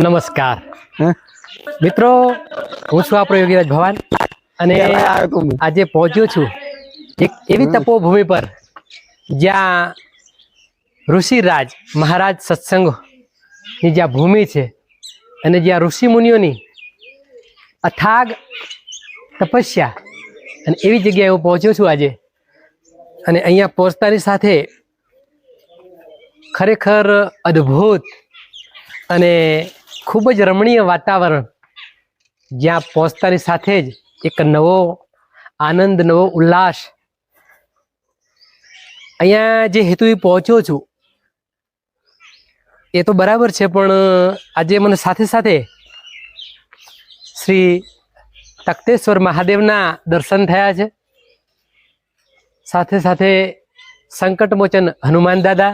નમસ્કાર મિત્રો, હું છું આપણો યોગીરાજ ભવાન અને આજે પહોંચ્યો છું એક એવી તપોભૂમિ પર જ્યાં ઋષિરાજ મહારાજ સત્સંગની જ્યાં ભૂમિ છે અને જ્યાં ઋષિ મુનિઓની અથાગ તપસ્યા અને એવી જગ્યાએ હું પહોંચ્યો છું આજે. અને અહીંયા પહોંચતાની સાથે ખરેખર અદ્ભુત અને ખૂબ જ રમણીય વાતાવરણ, જ્યાં પહોંચતાની સાથે જ એક નવો આનંદ, નવો ઉલ્લાસ. અહીંયા જે હેતુથી પહોંચ્યો છું એ તો બરાબર છે, પણ આજે મને સાથે સાથે શ્રી તખતેશ્વર મહાદેવના દર્શન થયા છે. સાથે સાથે સંકટમોચન હનુમાન દાદા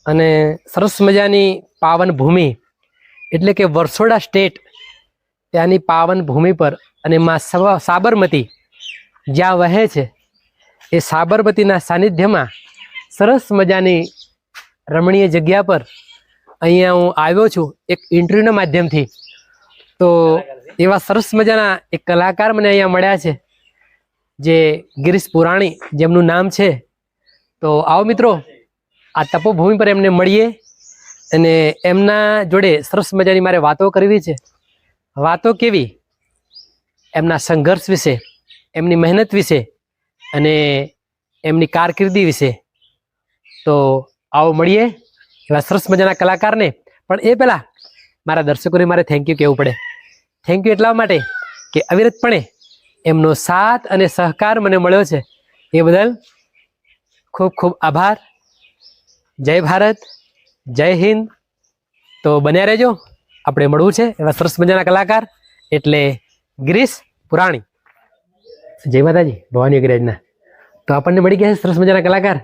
અને સરસ મજાની પાવન ભૂમિ એટલે કે વરસોડા સ્ટેટ, ત્યાંની પાવન ભૂમિ પર અને માં સાબરમતી જ્યાં વહે છે એ સાબરમતીના સાનિધ્યમાં સરસ મજાની રમણીય જગ્યા પર અહીંયા હું આવ્યો છું એક ઇન્ટરવ્યૂના માધ્યમથી. તો એવા સરસ મજાના એક કલાકાર મને અહીંયા મળ્યા છે, જે ગિરીશ પુરાણી જેમનું નામ છે. તો આવો મિત્રો, આ તપોભૂમિ પર એમને મળીએ અને એમના જોડે સરસ મજાની મારે વાતો કરવી છે. વાતો કેવી? એમના સંઘર્ષ વિશે, એમની મહેનત વિશે અને એમની કારકિર્દી વિશે. તો આવો મળીએ એવા સરસ મજાના કલાકારને. પણ એ પહેલાં મારા દર્શકોને મારે થેન્ક યુ કહેવું પડે. થેન્ક યુ એટલા માટે કે અવિરતપણે એમનો સાથ અને સહકાર મને મળ્યો છે, એ બદલ ખૂબ ખૂબ આભાર. જય ભારત, જય હિન્દ. તો બન્યા રહેજો, આપણે મળવું છે એવા સરસ મજાના કલાકાર એટલે ગિરીશ પુરાણી. જય માતાજી, ભવાની યોગીરાજના. તો આપણને મળી ગયા છે સરસ મજાના કલાકાર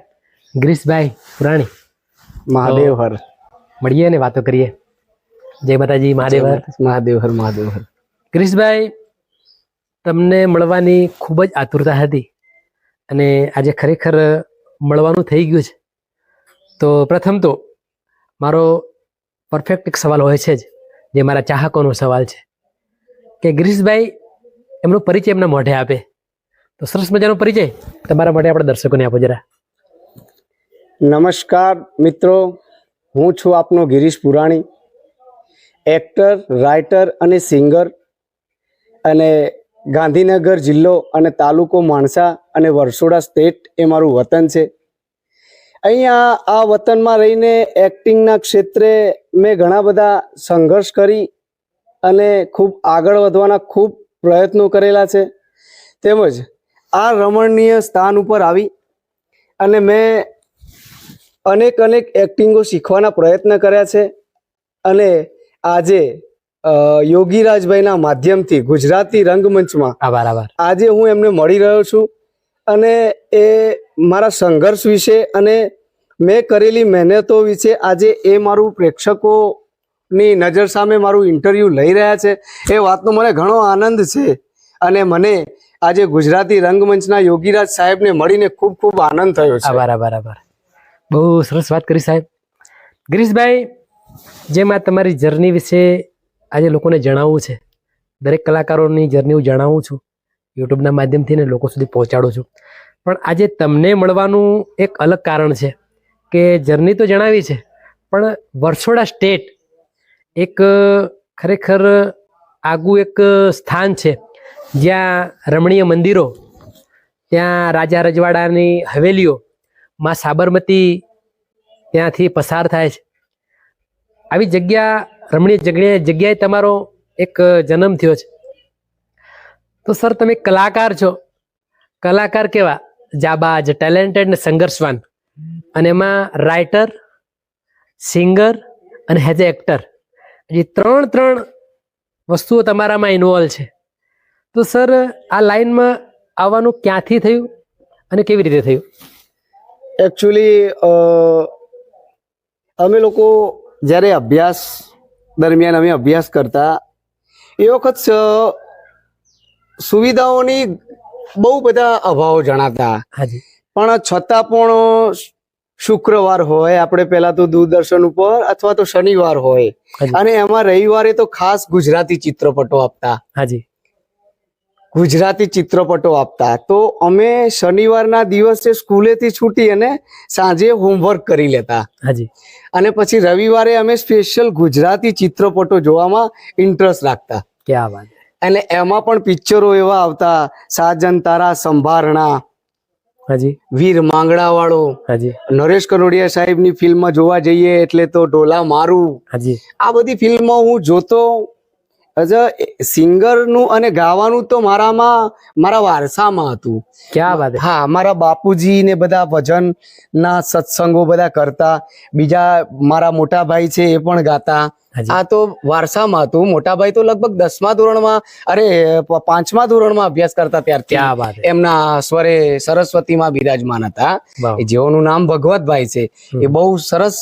ગિરીશભાઈ પુરાણી. મહાદેવ હર. મળીએ અને વાતો કરીએ. જય માતાજી, મહાદેવ હર. મહાદેવ હર, મહાદેવ હર. ગિરીશભાઈ, તમને મળવાની ખૂબ જ આતુરતા હતી અને આજે ખરેખર મળવાનું થઈ ગયું છે. તો પ્રથમ તો મારો પરફેક્ટ એક સવાલ હોય છે જ, જે મારા ચાહકોનો સવાલ છે કે ગિરીશભાઈ એમનો પરિચય એમના મોઢે આપે. તો સરસ મજાનો પરિચય તમારા માટે આપણે દર્શકોને આપો જરા. નમસ્કાર મિત્રો, હું છું આપનો ગિરીશ પુરાણી, એક્ટર, રાઇટર અને સિંગર. અને ગાંધીનગર જિલ્લો અને તાલુકો માણસા અને વરસોડા સ્ટેટ એ મારું વતન છે. અહીંયા આ વતનમાં રહીને એક્ટિંગના ક્ષેત્રે મેં ઘણા બધા સંઘર્ષ કરી અને ખૂબ આગળ વધવાના ખૂબ પ્રયત્નો કરેલા છે. તેમજ આ રમણીય સ્થાન ઉપર આવી અને મેં અનેક એક્ટિંગો શીખવાના પ્રયત્ન કર્યા છે. અને આજે યોગીરાજભાઈના માધ્યમથી ગુજરાતી રંગમંચમાં આજે હું એમને મળી રહ્યો છું અને એ મારા સંઘર્ષ વિશે અને મેં કરેલી મહેનતો વિશે આજે એ મારું પ્રેક્ષકોની નજર સામે મારું ઇન્ટરવ્યૂ લઈ રહ્યા છે. એ વાતનો મને ઘણો આનંદ છે અને મને આજે ગુજરાતી રંગમંચના યોગીરાજ સાહેબને મળીને ખૂબ ખૂબ આનંદ થયો છે. આભાર. બહુ સરસ વાત કરી સાહેબ. ગિરીશભાઈ, જેમ આ તમારી જર્ની વિશે આજે લોકોને જણાવવું છે, દરેક કલાકારોની જર્ની હું જણાવું છું યુટ્યુબના માધ્યમથી ને લોકો સુધી પહોંચાડું છું. પણ આજે તમને મળવાનું એક અલગ કારણ છે કે જર્ની તો જણાવી છે, પણ વરસોડા સ્ટેટ એક ખરેખર આગવું એક સ્થાન છે જ્યાં રમણીય મંદિરો, ત્યાં રાજા રજવાડાની હવેલીઓ, માં સાબરમતી ત્યાંથી પસાર થાય છે. આવી જગ્યા, રમણીય જગ્યાએ તમારો એક જન્મ થયો છે. તો સર, તમે કલાકાર છો. કલાકાર કેવા? જાબાજ, ટેલેન્ટેડ ને સંઘર્ષવાન. અને એમાં રાઇટર, સિંગર અને હેઝ એ એક્ટર, એ ત્રણ વસ્તુઓ તમારામાં ઇન્વોલ્વ છે. તો સર, આ લાઈનમાં આવવાનું ક્યાંથી થયું અને કેવી રીતે થયું? એકચ્યુઅલી અમે લોકો જ્યારે અભ્યાસ દરમિયાન અમે અભ્યાસ કરતા એ વખત સુવિધાઓની બહુ બધા અભાવો જણાતા. પણ છતાં પણ શુક્રવાર હોય આપણે પહેલા તો દૂરદર્શન ઉપર અથવા તો શનિવાર હોય હાજી અને એમાં રવિવારે તો ખાસ ગુજરાતી ચિત્રપટો આપતા. હાજી ગુજરાતી ચિત્રપટો આપતા તો અમે શનિવારના દિવસે સ્કૂલેથી છૂટી અને સાંજે હોમવર્ક કરી લેતા હાજી અને પછી રવિવારે અમે સ્પેશિયલ ગુજરાતી ચિત્રપટો જોવામાં ઇન્ટરેસ્ટ રાખતા. ક્યાં વાત હે. અને એમાં પણ પિક્ચરો એવા આવતા, સાજન તારા સંભારણા, હાજી વીર માંગડા વાળો, હાજી નરેશ કનોડિયા સાહેબની ફિલ્મ જોવા જઈએ એટલે તો ઢોલા મારું. હાજી આ બધી ફિલ્મો હું જોતો. સિંગરનું અને ગાવાનું તો મારા વારસામાં હતું. ક્યાં વાત હે. હા, મારા બાપુજી ને બધા ભજન ના સત્સંગો બધા કરતા. બીજા મારા મોટા ભાઈ છે એ પણ ગાતા. હાજી આ તો વારસામાં હતું. મોટા ભાઈ તો લગભગ 10મા ધોરણમાં 5મા ધોરણમાં અભ્યાસ કરતા ત્યારથી ક્યાં વાત હે. એમના સ્વરે સરસ્વતીમાં બિરાજમાન હતા. વાહ. જેઓનું નામ ભગવતભાઈ છે. એ બહુ સરસ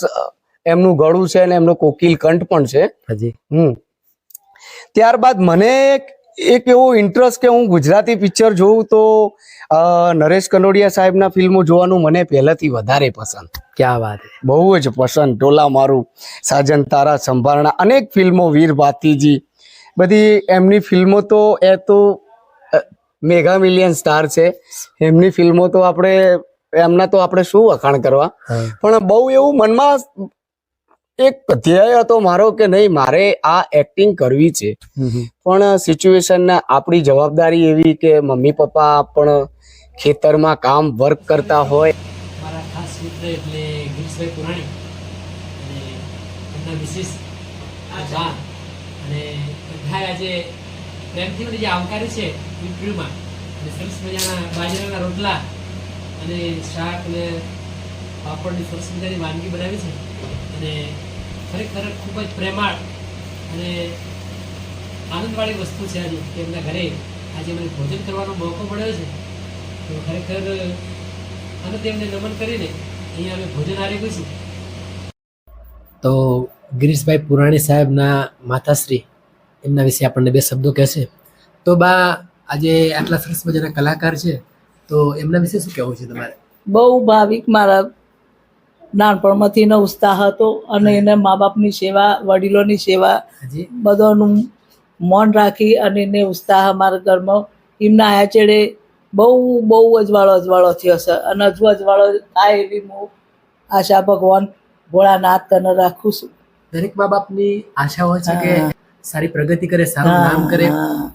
એમનું ગળું છે અને એમનો કોકિલ કંઠ પણ છે. હાજી ત્યારબાદ મને એક એવો ઇન્ટરેસ્ટ કે હું ગુજરાતી પિક્ચર જોઉં તો નરેશ કનોડિયા સાહેબના ફિલ્મો જોવાનું મને પહેલાથી વધારે પસંદ. ક્યાં વાત હે. બહુ જ પસંદ. ઢોલા મારું, સાજન તારા સંભારણા, અનેક ફિલ્મો, વીર ભાતીજી, બધી એમની ફિલ્મો તો એ તો મેગા મિલિયન સ્ટાર છે. એમની ફિલ્મો તો એમના તો આપણે શું વખાણ કરવા. પણ બહુ એવું મનમાં એક ધ્યેય હતો મારો કે નહીં, મારે આ એક્ટિંગ કરવી છે. પણ સિચ્યુએશન આપણી જવાબદારી એવી કે મમ્મી પપ્પા પણ ખેતરમાં કામ વર્ક કરતા હોય. મારા ખાસ મિત્ર એટલે ગિરીશભાઈ પુરાણી અને એમના વિશેષ બા અને બધાએ આજે પ્રેમથી મને જે આવકાર્યું છે ઇન્ટરવ્યુમાં અને સરસ મજાના બાજરાના રોટલા અને શાક અને પાપડની સરસ મજાની વાનગી બનાવી છે અને ખરેખર ખૂબ જ પ્રેમાળ અને આનંદવાળી વસ્તુ છે આજે કે એમના ઘરે આજે મને ભોજન કરવાનો મોકો મળ્યો છે. તો ખરેખર અને તેમને નમન કરીને અહીંયા અમે ભોજન આરોગ્યું છું. તો ગિરીશભાઈ પુરાણી સાહેબના માતાશ્રી એમના વિશે આપણને બે શબ્દો કહેશે. તો બા આજે આટલા સરસ મજાના કલાકાર છે તો એમના વિશે શું કહેવું છે તમારે? બહુ ભાવિક, મારા નાનપણમાંથી એનો ઉત્સાહ હતો અને એને મા બાપની સેવા, વડીલોની સેવા, હાજી બધાનું મૌન રાખી અને એને ઉત્સાહ અમારા ઘરમાં એમના આયા ચેડે બહુ અજવાળો થયો છે અને હજુ અજવાળો થાય એવી હું આશા ભગવાન ભોળાનાથ તને રાખું છું. દરેક મા બાપની આશા હોય છે કે સારી પ્રગતિ કરે, સારું નામ કરે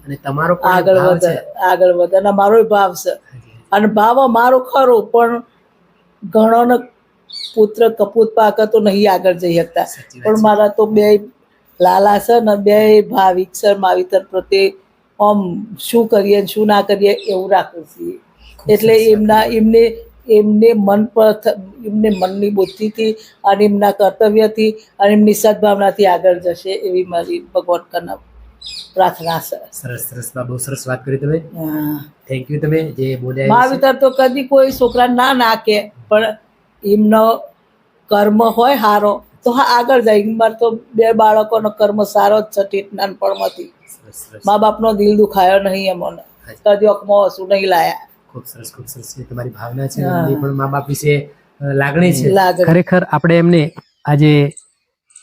અને તમારો પણ આગળ ભાવ વધે, છે. આગળ વધે અને મારો ભાવ છે અને ભાવ મારો ખરો પણ ઘણોને પુત્ર કપૂત પાકે તો નહીં આગળ જઈ શકતા. સાચી વાત પણ છે. મારા તો બે લાલા છે ને બે ભાવિક છે માવિતર પ્રત્યે આમ શું કરીએ ને શું ના કરીએ એવું રાખું છીએ. એટલે એમને મન પર એમને મનની બુદ્ધિથી અને એમના કર્તવ્યથી અને એમની સદભાવનાથી આગળ જશે એવી મારી ભગવાન કરના પ્રાર્થના છે. સરસ બા, બહુ સરસ વાત કરી તમે. હા. થેન્ક યુ તમે જે બોલ્યા એ માવિતર તો કદી કોઈ છોકરા ના નાખે પણ એમનો કર્મ હોય સારો તો હા આગળ જાય. મારે તો બે બાળકોનો કર્મ સારો જ છે ઠેઠ નાનપણમાંથી. સરસ. મા બાપનો દિલ દુખાયો નહીં એમોને, કદી અખમાં હસું નહીં લાયા. ખૂબ સરસ એ તમારી ભાવના છે. એમની પણ મા બાપ વિશે લાગણી છે. લાગણી. ખરેખર આપણે એમને આજે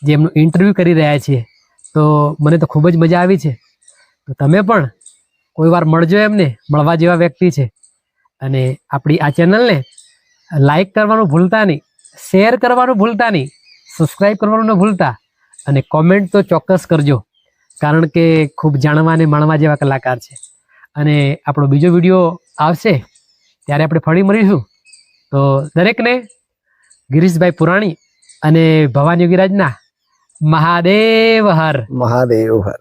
જે એમનું ઇન્ટરવ્યુ કરી રહ્યા છીએ તો મને તો ખૂબ જ મજા આવી છે. તો તમે પણ કોઈ વાર મળજો એમને, મળવા જેવા વ્યક્તિ છે. અને આપણી આ ચેનલને લાઈક કરવાનું ભૂલતા નહીં, શેર કરવાનું ભૂલતા નહીં, સબસ્ક્રાઈબ કરવાનું ન ભૂલતા અને કોમેન્ટ તો ચોક્કસ કરજો, કારણ કે ખૂબ જાણવા અને માણવા જેવા કલાકાર છે. અને આપણો બીજો વિડીયો આવશે ત્યારે આપણે ફરી મળીશું. તો દરેકને ગિરીશભાઈ પુરાણી અને ભવાની યોગીરાજના મહાદેવ હર. મહાદેવ હર.